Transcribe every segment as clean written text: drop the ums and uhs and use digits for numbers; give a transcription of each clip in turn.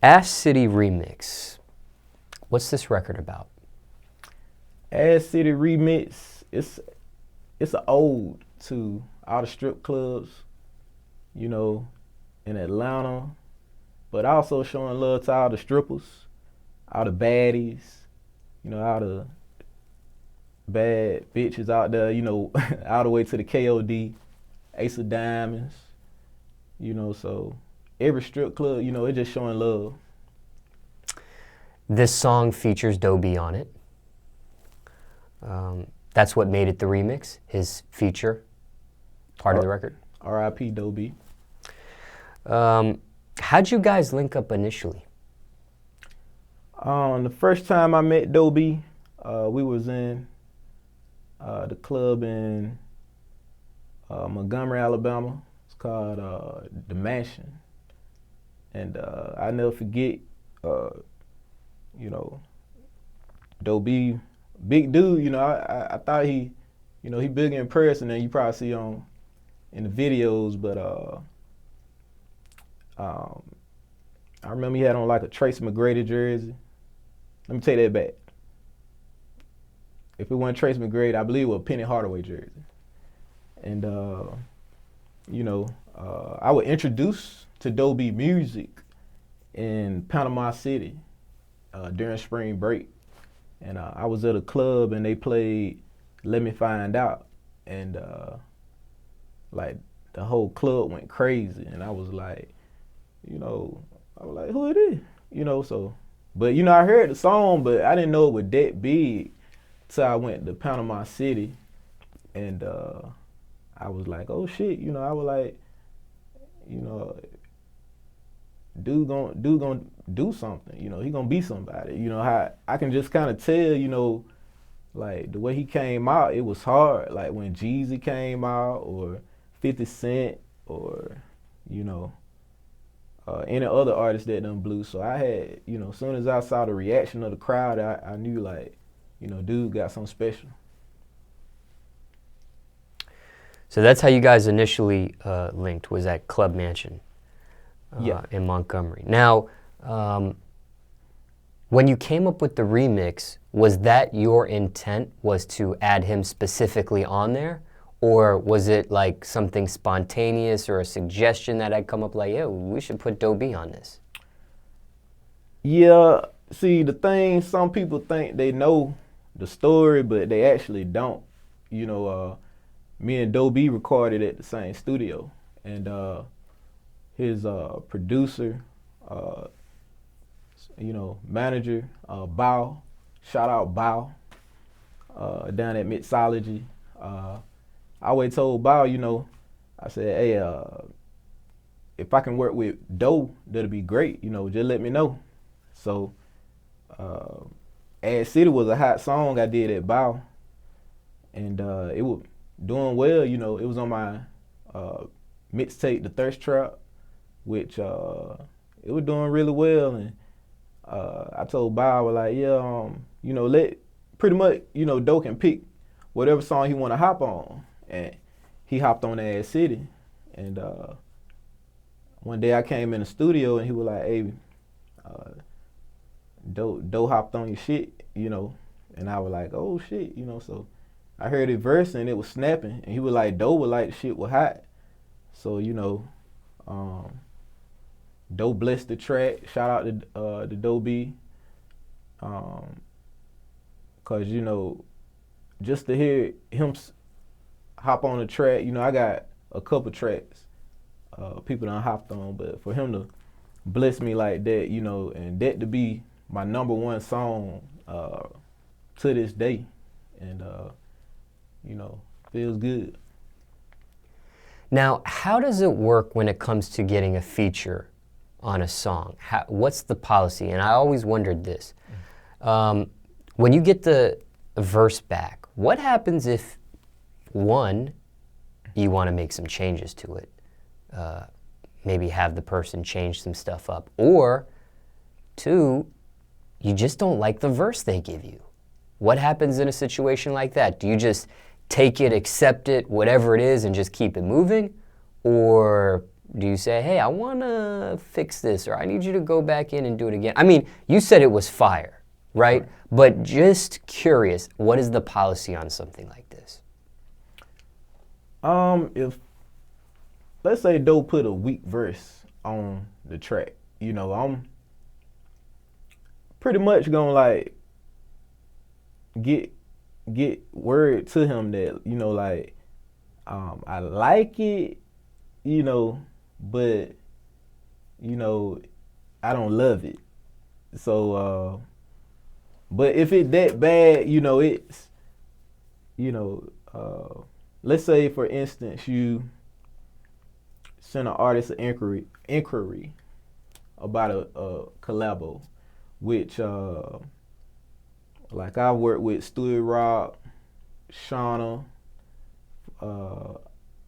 Azz City remix. What's this record about? Azz City remix. It's an ode to all the strip clubs, you know, in Atlanta, but also showing love to all the strippers, all the baddies, you know, all the bad bitches out there, you know, all the way to the KOD, Ace of Diamonds, you know, so every strip club, you know, it's just showing love. This song features Doe B on it. That's what made it the remix, his feature part of the record. R.I.P. Doe B. How'd you guys link up initially? The first time I met Doe B, we was in the club in Montgomery, Alabama. It's called The Mansion. And I never forget, you know, Doe B, big dude, you know, I thought he, you know, he big in person and you probably see in the videos, but I remember he had on like a Tracy McGrady jersey. Let me take that back. If it wasn't Tracy McGrady, I believe it was a Penny Hardaway jersey. And, you know, I was introduced to Doe B music in Panama City during spring break. And I was at a club and they played Let Me Find Out. And like the whole club went crazy. And I was like, you know, I was like, who it is? You know, so, but you know, I heard the song, but I didn't know it was that big till I went to Panama City. And I was like, oh shit, you know, I was like, you know, dude gonna do something, you know, he gonna be somebody. You know, how I can just kind of tell, you know, like the way he came out, it was hard. Like when Jeezy came out or 50 Cent or, you know, any other artist that done blew. So I had, you know, as soon as I saw the reaction of the crowd, I knew like, you know, dude got something special. So that's how you guys initially linked, was at Club Mansion in Montgomery. Now, when you came up with the remix, was that your intent, was to add him specifically on there? Or was it like something spontaneous or a suggestion that had come up like, yeah, we should put Doe B on this? Yeah, see, the thing, some people think they know the story, but they actually don't. You know, me and Doe B recorded at the same studio, and his producer, you know, manager, Bow, shout out Bow, down at Mixology. I always told Bow, you know, I said, hey, if I can work with Doe, that'll be great, you know, just let me know. So, Azz City was a hot song I did at Bow, and it was doing well, you know, it was on my mixtape, The Thirst Trap, which it was doing really well, and I told Bow, I was like, yeah, you know, let pretty much, you know, Doe can pick whatever song he want to hop on, and he hopped on Azz City, and one day I came in the studio and he was like, hey, Doe hopped on your shit, you know, and I was like, oh shit, you know, so I heard it verse and it was snapping, and he was like, Doe was like the shit was hot, so you know, Doe blessed the track. Shout out to Doe B, cause you know, just to hear him hop on the track, you know, I got a couple tracks people done hopped on, but for him to bless me like that, you know, and that to be my #1 song to this day, and you know, feels good. Now, how does it work when it comes to getting a feature on a song? What's the policy? And I always wondered this. When you get the verse back, what happens if, one, you want to make some changes to it? Maybe have the person change some stuff up. Or, two, you just don't like the verse they give you. What happens in a situation like that? Do you just take it, accept it, whatever it is, and just keep it moving? Or do you say, hey, I want to fix this, or I need you to go back in and do it again? I mean, you said it was fire, right? But just curious, what is the policy on something like this? If, let's say Doe put a weak verse on the track, you know, I'm pretty much gonna like get word to him that, you know, like, I like it, you know, but, you know, I don't love it. So, but if it that bad, you know, it's, you know, let's say for instance you send an artist an inquiry about a collabo, which like I work with Stuart Rock, Shauna,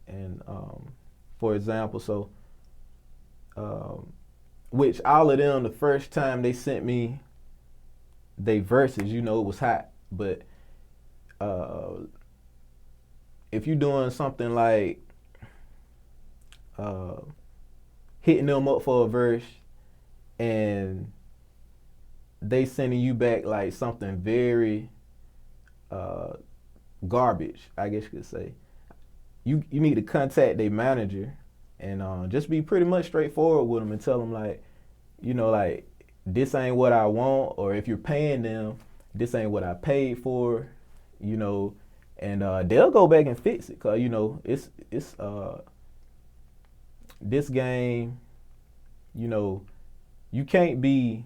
and for example, so which all of them the first time they sent me they verses, you know, it was hot, but if you're doing something like hitting them up for a verse and they sending you back like something very garbage, I guess you could say, you need to contact their manager and just be pretty much straightforward with them and tell them like, you know, like, this ain't what I want, or if you're paying them, this ain't what I paid for, you know, and they'll go back and fix it, cause you know it's this game, you know, you can't be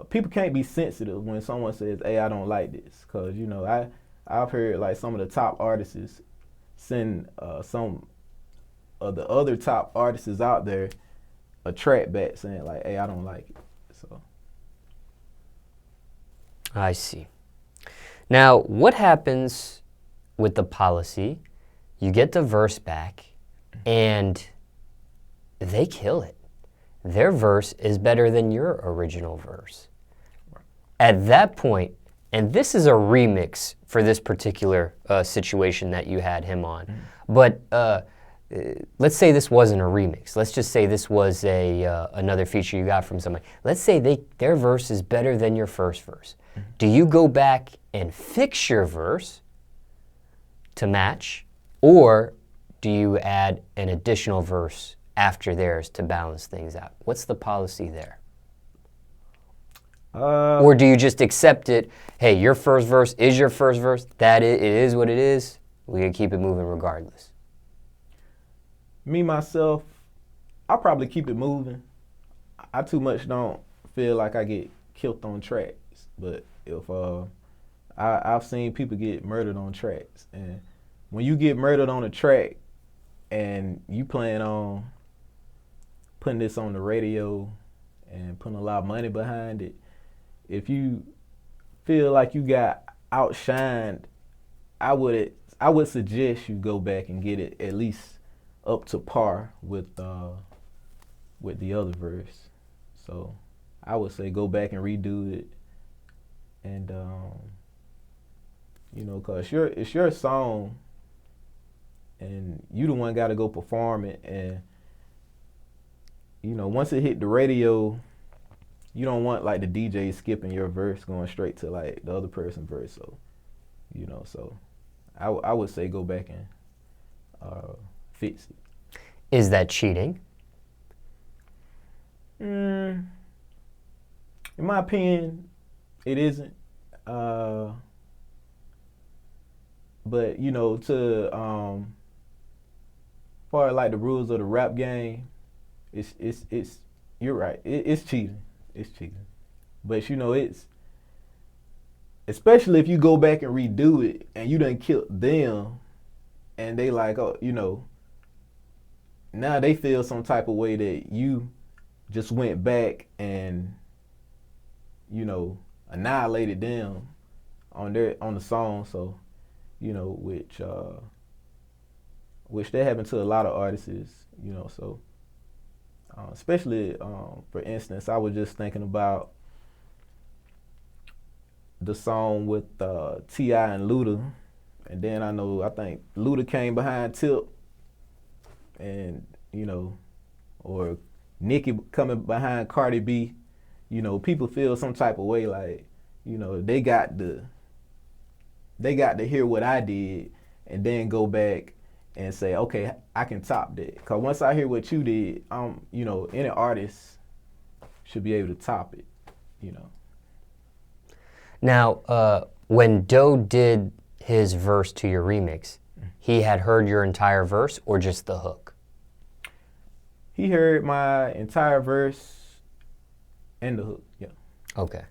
people can't be sensitive when someone says, hey, I don't like this, cause you know I've heard like some of the top artists send some of the other top artists out there a track back saying like, hey, I don't like it. So I see. Now, what happens with the policy? You get the verse back, and they kill it. Their verse is better than your original verse. At that point, and this is a remix for this particular situation that you had him on, but let's say this wasn't a remix. Let's just say this was another feature you got from somebody. Let's say their verse is better than your first verse. Do you go back and fix your verse to match, or do you add an additional verse after theirs to balance things out? What's the policy there? Or do you just accept it? Hey, your first verse is your first verse. It is what it is. We can keep it moving regardless. Me, myself, I'll probably keep it moving. I too much don't feel like I get killed on tracks. But if I've seen people get murdered on tracks. And when you get murdered on a track and you plan on putting this on the radio and putting a lot of money behind it, if you feel like you got outshined, I would suggest you go back and get it at least up to par with the other verse. So I would say go back and redo it, and you know, cause it's your song, and you the one got to go perform it, and you know, once it hit the radio, you don't want like the DJ skipping your verse going straight to like the other person's verse. So you know, so I would say go back and fix it. Is that cheating? In my opinion, it isn't. But you know, to far like the rules of the rap game, it's you're right. It's cheating. It's cheating. But you know, it's especially if you go back and redo it and you done killed them, and they like, oh, you know, now they feel some type of way that you just went back and, you know, annihilated them on the song. So, you know, which that happened to a lot of artists, you know. So especially for instance, I was just thinking about the song with T.I. and Luda, and then I think Luda came behind Tip and or Nicki coming behind Cardi B, people feel some type of way like, they got to hear what I did and then go back and say, okay, I can top that. Cause once I hear what you did, any artist should be able to top it, Now, when Doe did his verse to your remix, he had heard your entire verse or just the hook? He heard my entire verse and the hook, yeah. Okay.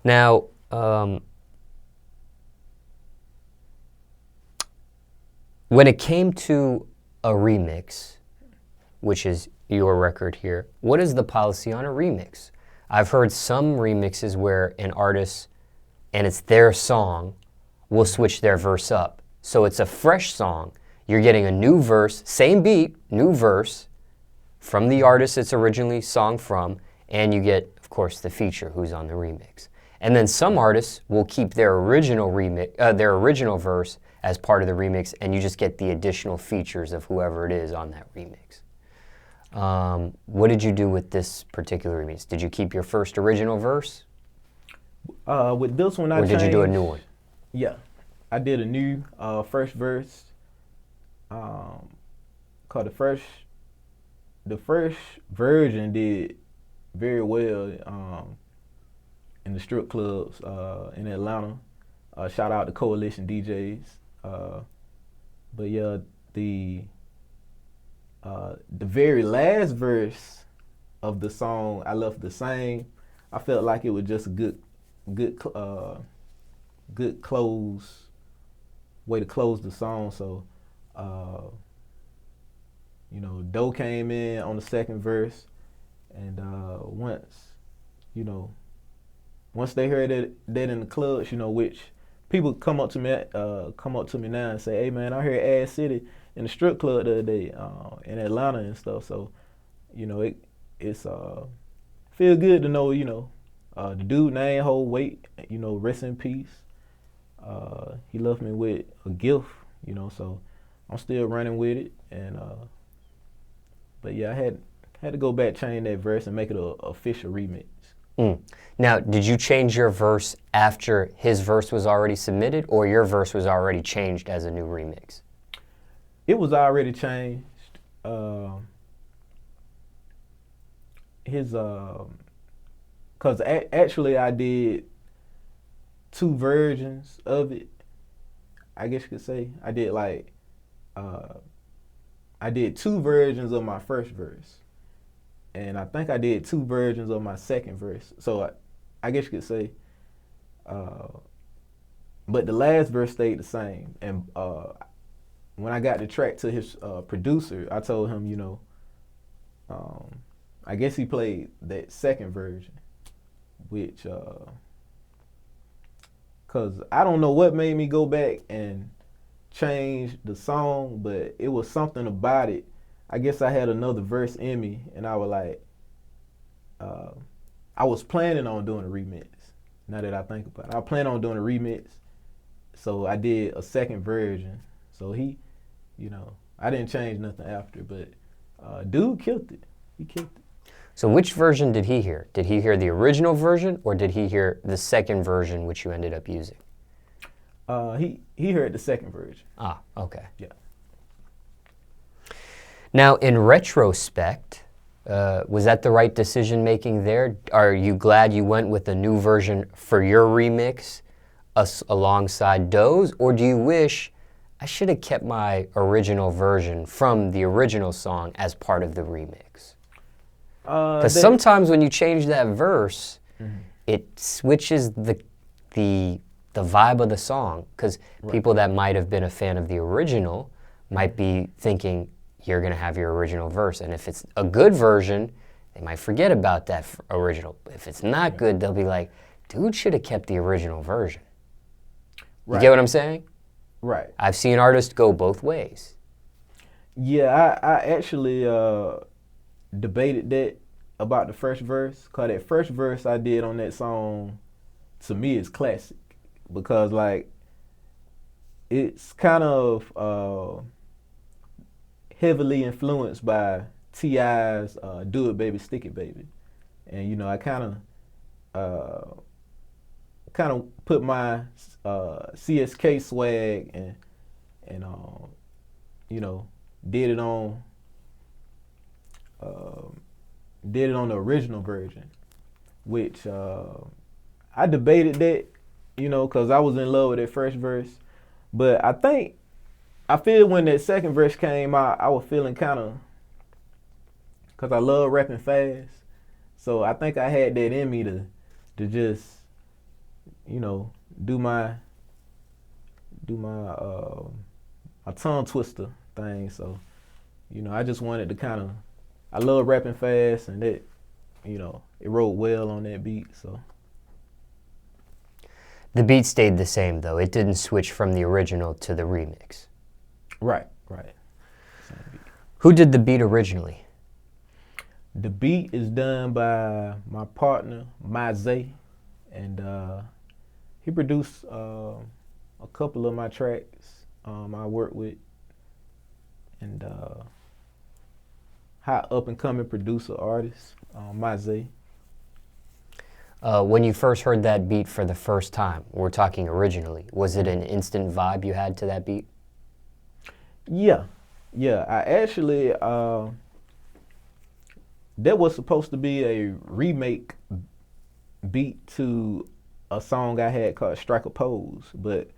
Now, when it came to a remix, which is your record here, what is the policy on a remix? I've heard some remixes where an artist, and it's their song, will switch their verse up. So it's a fresh song. You're getting a new verse, same beat, new verse, from the artist it's originally sung from, and you get, of course, the feature who's on the remix. And then some artists will keep their original verse as part of the remix, and you just get the additional features of whoever it is on that remix. What did you do with this particular remix? Did you keep your first original verse? With this one, or did you do a new one? Yeah, I did a new first verse. Cause the first version did very well in the strip clubs in Atlanta. Shout out to Coalition DJs. But yeah, the very last verse of the song I left the same. I felt like it was just a good close way to close the song. So Doe came in on the second verse, and once they heard that in the clubs, which people come up to me now and say, hey man, I heard Azz City in the strip club the other day in Atlanta and stuff. So it's feel good to know the dude name hold weight, rest in peace. He left me with a gift, so I'm still running with it. And but yeah, I had to go back, change that verse and make it a official remix. Now, did you change your verse after his verse was already submitted, or your verse was already changed as a new remix? It was already changed. Cause actually I did two versions of it. I guess you could say I did I did two versions of my first verse, and I think I did two versions of my second verse. So I guess you could say, but the last verse stayed the same. And when I got the track to his producer, I told him, I guess he played that second version, which, cause I don't know what made me go back and change the song, but it was something about it. I guess I had another verse in me, and I was like, I was planning on doing a remix. Now that I think about it, I planned on doing a remix, so I did a second version. So he, I didn't change nothing after, but dude killed it. He killed it. So which version did he hear? Did he hear the original version, or did he hear the second version, which you ended up using? He heard the second version. Ah, okay. Yeah. Now, in retrospect, was that the right decision making there? Are you glad you went with a new version for your remix alongside Doe's, or do you wish I should have kept my original version from the original song as part of the remix? Because sometimes when you change that verse, it switches the vibe of the song. Because people that might have been a fan of the original might be thinking you're going to have your original verse. And if it's a good version, they might forget about that original. If it's not good, they'll be like, dude should have kept the original version. You get what I'm saying? Right. I've seen artists go both ways. Yeah, I actually debated that about the first verse, because that first verse I did on that song, to me, is classic. Because, like, it's kind of, heavily influenced by T.I.'s Do It Baby, Stick It Baby. And, you know, I kind of put my CSK swag and you know, did it on the original version, which I debated that, you know, because I was in love with that first verse. But I feel when that second verse came out, I was feeling kind of, because I love rapping fast. So I think I had that in me to just, you know, do my my tongue twister thing. So, you know, I just wanted to kind of, I love rapping fast, and that, you know, it wrote well on that beat. So The beat stayed the same though. It didn't switch from the original to the remix. right. Same beat. Who did the beat originally? The beat is done by my partner, Azz, and he produced a couple of my tracks I worked with, and hot up and coming producer artist, Azz. When you first heard that beat for the first time, we're talking originally, was it an instant vibe you had to that beat? Yeah. I actually that was supposed to be a remake beat to a song I had called Strike a Pose, but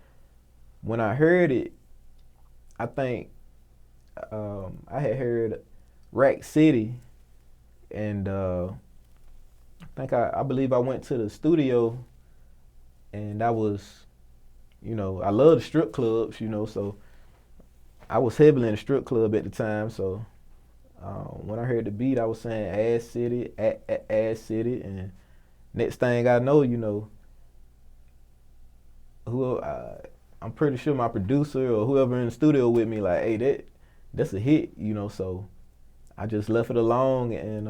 when I heard it, I think I had heard Rack City, and I believe I went to the studio, and I was, you know, I love the strip clubs, you know, so I was heavily in the strip club at the time. So when I heard the beat, I was saying Azz City, Azz City, and next thing I know, you know, I'm pretty sure my producer or whoever in the studio with me, like, hey, that's a hit, you know. So I just left it alone and,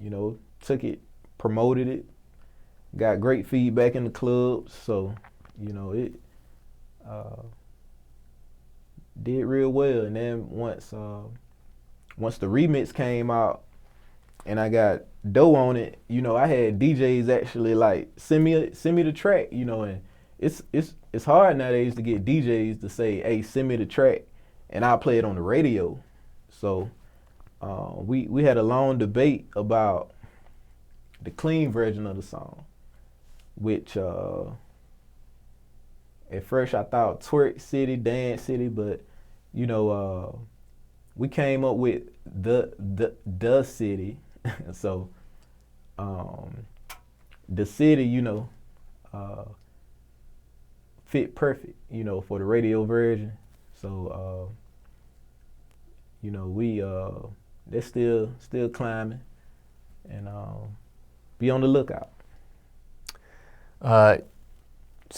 you know, took it, promoted it, got great feedback in the clubs. So, you know, it did real well. And then once the remix came out and I got Doe on it, you know, I had DJs actually like send me the track, you know, and it's hard nowadays to get DJs to say, hey, send me the track and I'll play it on the radio. So we had a long debate about the clean version of the song, which at first I thought Twerk City, Dance City, but you know, we came up with the city. So the city, you know, fit perfect, you know, for the radio version. So you know, we they're still climbing, and be on the lookout. So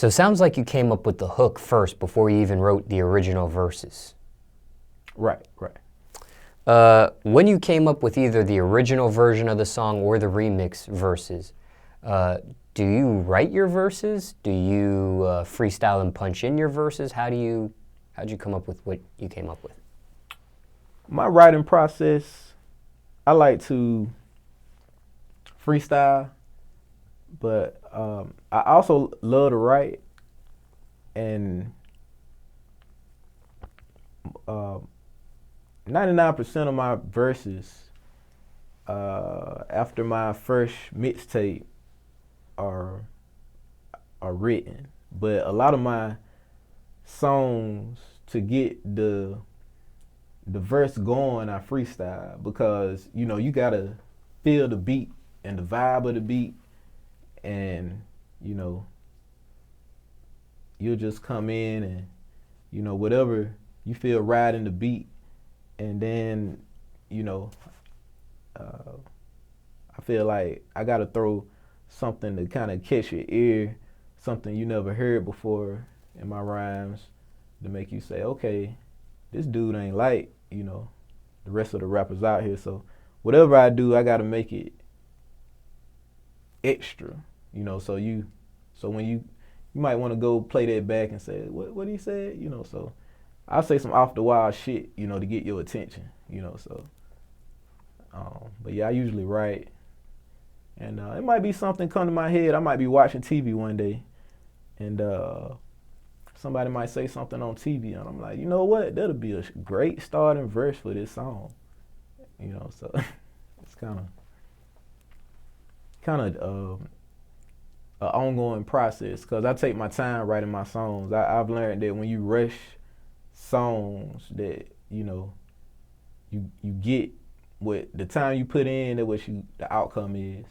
it sounds like you came up with the hook first before you even wrote the original verses. Right. When you came up with either the original version of the song or the remix verses, do you write your verses? Do you freestyle and punch in your verses? How'd you come up with what you came up with? My writing process, I like to freestyle, but I also love to write, and 99% of my verses after my first mixtape are written, but a lot of my songs, to get the verse going, I freestyle, because you know you gotta feel the beat and the vibe of the beat, and you know you'll just come in and you know whatever you feel right in the beat, and then you know I feel like I gotta throw something to kind of catch your ear, something you never heard before in my rhymes, to make you say, okay, this dude ain't like, you know, the rest of the rappers out here. So whatever I do, I gotta make it extra, you know. So when you might want to go play that back and say, what he said, you know. So I'll say some off the wall shit, you know, to get your attention, you know. So, but yeah, I usually write, and it might be something come to my head. I might be watching TV one day, and somebody might say something on TV, and I'm like, you know what? That'll be a great starting verse for this song, you know. So it's kind of an ongoing process because I take my time writing my songs. I've learned that when you rush songs, that you know you get what the time you put in, that what the outcome is.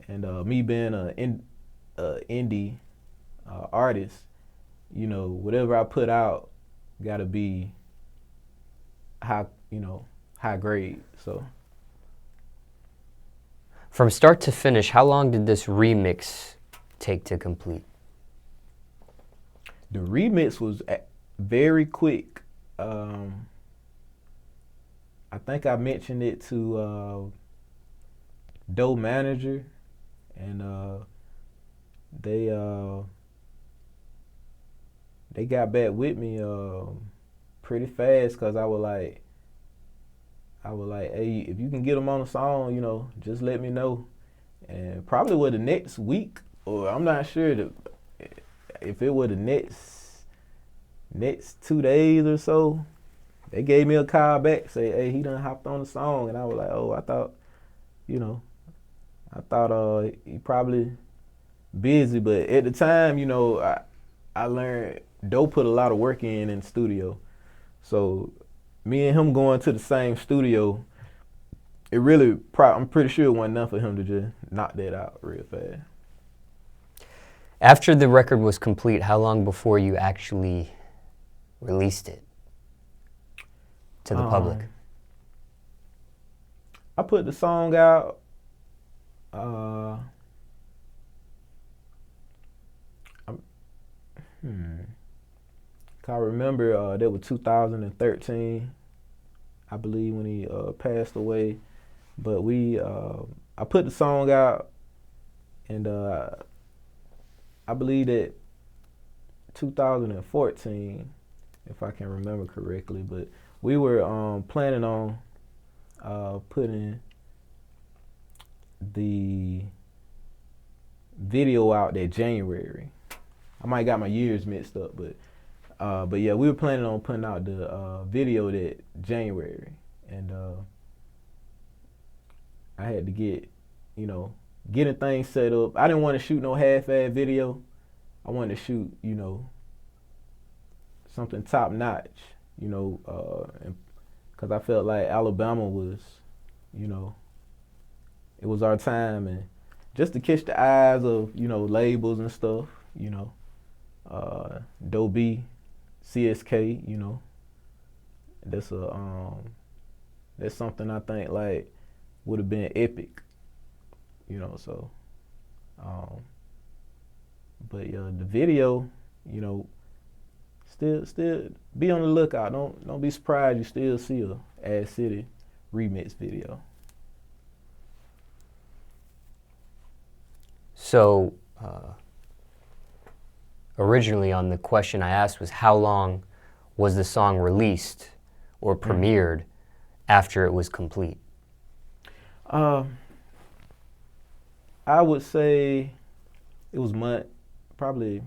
And me being an indie artist, you know, whatever I put out gotta be high grade. So From start to finish, how long did this remix take to complete? the remix was very quick. I think I mentioned it to Doe manager, and they got back with me pretty fast because I was like, hey, if you can get them on the song, you know, just let me know. And probably with the next week, or I'm not sure if it was the next 2 days or so, they gave me a call back, say, hey, he done hopped on the song. And I was like, oh, I thought he probably busy. But at the time, you know, I learned Doe put a lot of work in the studio. So me and him going to the same studio, it really, I'm pretty sure it wasn't enough for him to just knock that out real fast. After the record was complete, how long before you actually released it to the public? I put the song out I remember that was 2013, I believe, when he passed away. But I put the song out, and I believe that 2014, if I can remember correctly. But we were planning on putting the video out that January. I might got my years mixed up, but yeah, we were planning on putting out the video that January, and I had to getting things set up. I didn't want to shoot no half-ass video. I wanted to shoot, you know, something top notch, you know, because I felt like Alabama was, you know, it was our time, and just to catch the eyes of, you know, labels and stuff, you know, Doe B, CSK, you know, that's something I think like would have been epic, you know. So, but yeah, the video, you know, still be on the lookout. Don't be surprised you still see a Azz City remix video. So, originally on the question I asked was how long was the song released or premiered after it was complete? I would say it was probably,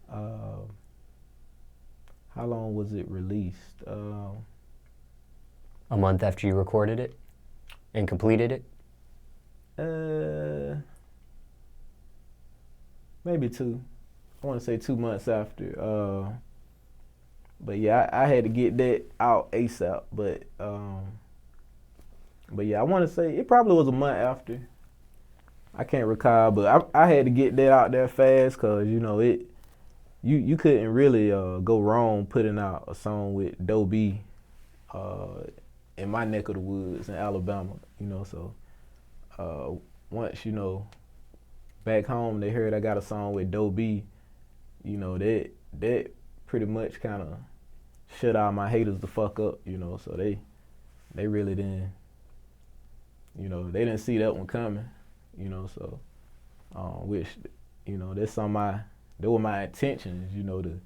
how long was it released? A month after you recorded it and completed it? Maybe two. I want to say 2 months after. But yeah, I had to get that out ASAP. But yeah, I want to say it probably was a month after. I can't recall, but I had to get that out there fast because, you know, you couldn't really go wrong putting out a song with Doe B in my neck of the woods in Alabama, you know. So once, you know, back home they heard I got a song with Doe B, you know, that pretty much kind of shut all my haters the fuck up, you know. So they really didn't, you know, they didn't see that one coming, you know. So which, you know, that were my intentions, you know, to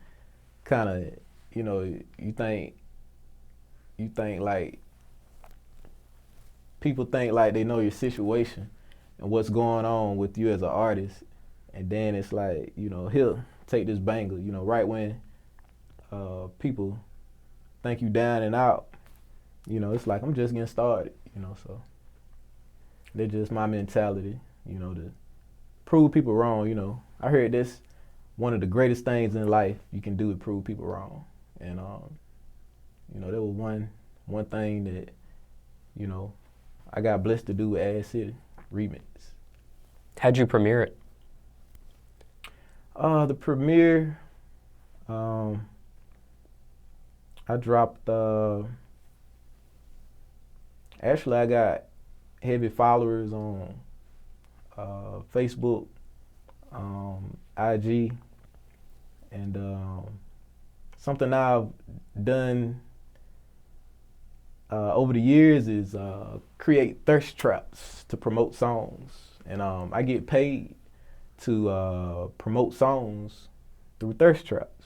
kind of you know, you think like people think like they know your situation and what's going on with you as an artist, and then it's like, you know, here, take this banger, you know, right when people think you down and out, you know, it's like I'm just getting started, you know, so that's just my mentality, you know, to prove people wrong, you know. I heard this, one of the greatest things in life you can do is prove people wrong, and you know, there was one thing that, you know, I got blessed to do with Azz City remix. How'd you premiere it? The premiere, I dropped, actually I got heavy followers on Facebook, IG, and something I've done over the years is create thirst traps to promote songs, and I get paid to promote songs through thirst traps.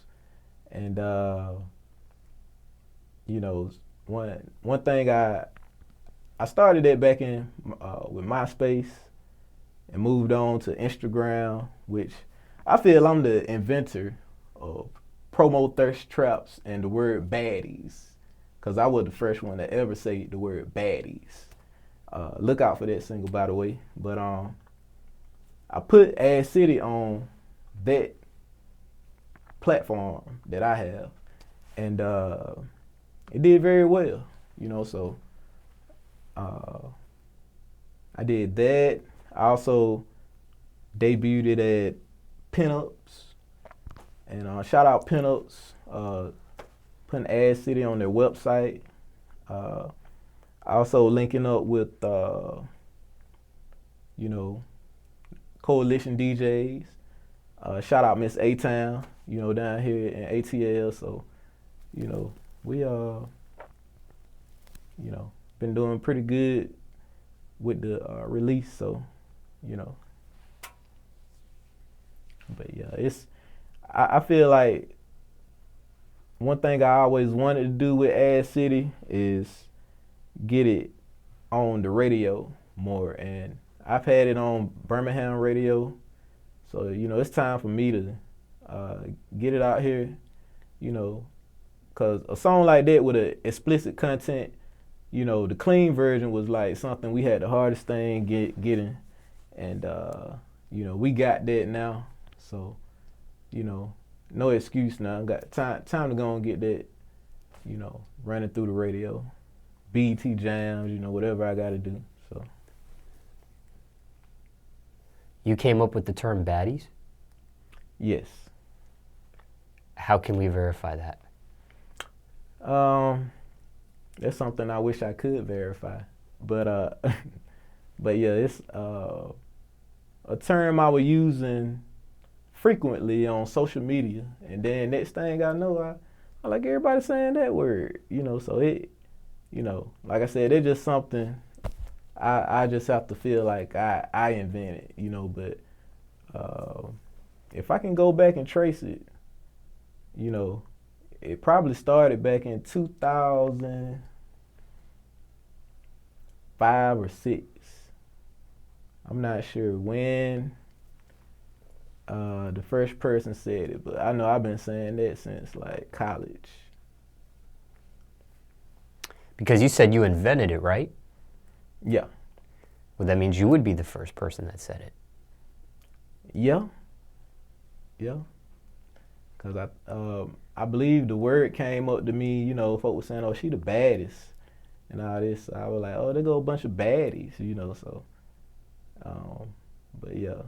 And you know, one thing I started that back in with MySpace, and moved on to Instagram, which I feel I'm the inventor of promo thirst traps and the word baddies, because I was the first one to ever say the word baddies. Look out for that single, by the way. But I put Azz City on that platform that I have, and it did very well, you know, so I did that. I also debuted it at Pinups, and shout out Pinups, putting Azz City on their website. Also linking up with, you know, Coalition DJs. Shout out Miss A-Town, you know, down here in ATL. So, you know, we you know, been doing pretty good with the release. So, you know, but yeah, I feel like one thing I always wanted to do with Azz City is get it on the radio more, and I've had it on Birmingham radio, so, you know, it's time for me to get it out here, you know, because a song like that with a explicit content, you know, the clean version was like something we had the hardest thing getting, and you know, we got that now, so, you know, no excuse now. Got time to go and get that, you know, running through the radio, BT jams, you know, whatever I got to do. So. You came up with the term baddies? Yes. How can we verify that? That's something I wish I could verify, but but yeah, it's a term I was using frequently on social media, and then next thing I know, I like everybody saying that word, you know. So it, you know, like I said, it's just something I just have to feel like I invented, you know. But if I can go back and trace it, you know, it probably started back in 2005 or 6. I'm not sure when the first person said it, but I know I've been saying that since like college. Because you said you invented it, right? Yeah. Well, that means you would be the first person that said it. Yeah. Yeah. Cause I believe the word came up to me, you know, folks were saying, "Oh, she the baddest," and all this. I was like, "Oh, there go a bunch of baddies," you know. So, but yeah.